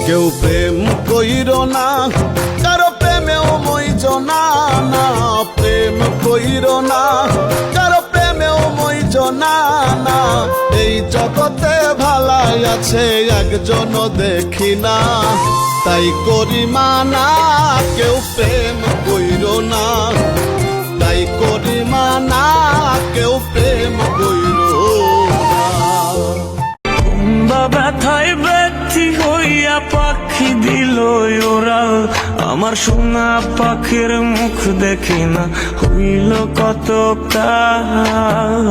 কেউ প্রেম কইরো না, কারো প্রেমেও মইজো না, না প্রেম কইরো না, কারো প্রেমেও মইজো না, না এই জগতে ভালাই আছে একজনও দেখি না, তাই করি মানা কেউ প্রেম কইরো না, তাই করি মানা কেউ প্রেম কইরো না। ব্যথায় ব্যথি হইয়া পাখি দিল ওরাল, আমার সোনা পাখির মুখ দেখি না হইল কত কাল।